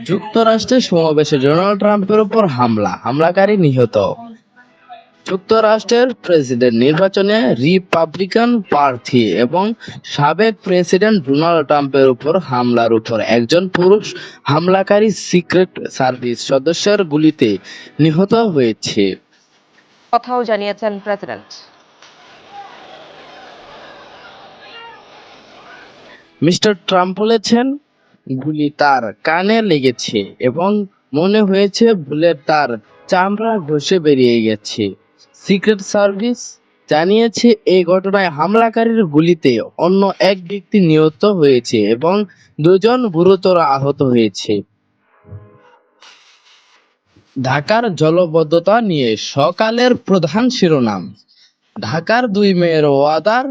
যুক্তরাষ্ট্রের সমাবেশে ডোনাল্ড ট্রাম্পের উপর হামলাকারী নিহত। যুক্তরাষ্ট্রের প্রেসিডেন্ট নির্বাচনে রিপাবলিকান প্রার্থী এবং সাবেক প্রেসিডেন্ট ডোনাল্ড ট্রাম্পের উপর হামলার উপর একজন পুরুষ হামলাকারী সিক্রেট সার্ভিস সদস্যের গুলিতে নিহত হয়েছে। কথাও জানিয়েছেন প্রেসিডেন্ট। মিস্টার ট্রাম্প বলেছেন, গুলি তার কানে লেগেছে এবং মনে হয়েছে বুলেট তার চামড়া ঘষে বেরিয়ে গেছে। সিক্রেট সার্ভিস জানিয়েছে এই ঘটনায় হামলাকারীর গুলিতে অন্য এক ব্যক্তি নিহত হয়েছে এবং দুজন গুরুতর আহত হয়েছে। ঢাকার জলাবদ্ধতা নিয়ে সকালের প্রধান শিরোনাম, ঢাকার 2 মেয়ের ওয়াদার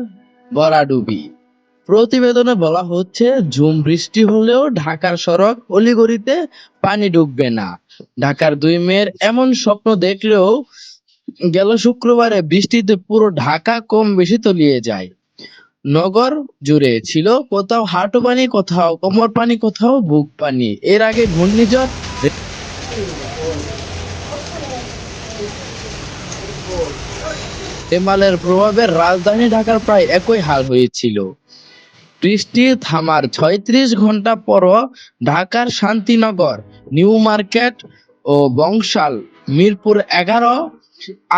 ভরাডুবি। প্রতিবেদনে বলা হচ্ছে, ঝুম বৃষ্টি হলেও ঢাকার সড়ক অলিগলিতে পানি ঢুকবে না। ঢাকার 2 মেয়ের এমন স্বপ্ন দেখলেও গেল শুক্রবারে বৃষ্টিতে পুরো ঢাকা কম বেশি তলিয়ে যায়। নগর জুড়ে ছিল কোথাও হাঁটু পানি, কোথাও কোমর পানি, কোথাও বুক পানি। এর আগে ঘূর্ণিঝড় রেমালের প্রভাবে রাজধানী ঢাকার প্রায় একই হাল হয়েছিল। বৃষ্টি থামার ৩৬ ঘন্টা পরও ঢাকার শান্তিনগর, নিউ মার্কেট ও বংশাল, মিরপুর 11,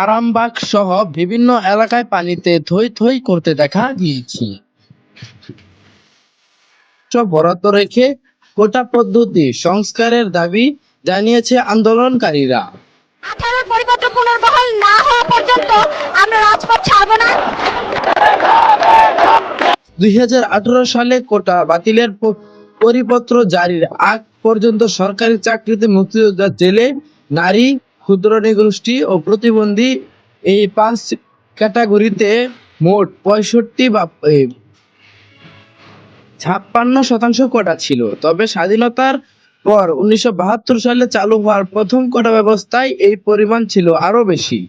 আরামবাগ সহ বিভিন্ন এলাকায় পানিতে থই থই করতে দেখা গিয়েছে। বরাদ্দ রেখে কোটা পদ্ধতি সংস্কারের দাবি জানিয়েছে আন্দোলনকারীরা। 18 পরিপত্র পুনর্বহাল না হওয়া পর্যন্ত আমরা রাজপথ ছাড়ব না। 2018 সালে কোটা বাতিলের পরিপত্র জারির আগ পর্যন্ত সরকারি চাকরিতে মুক্তিযোদ্ধা, জেলে, নারী, ক্ষুদ্র নৃগোষ্ঠী ও প্রতিবন্ধী এই 5 ক্যাটাগরিতে মোট 56% কোটা ছিল। তবে স্বাধীনতার পর 1972 সালে চালু হওয়ার প্রথম কোটা ব্যবস্থায় এই পরিমাণ ছিল আরো বেশি।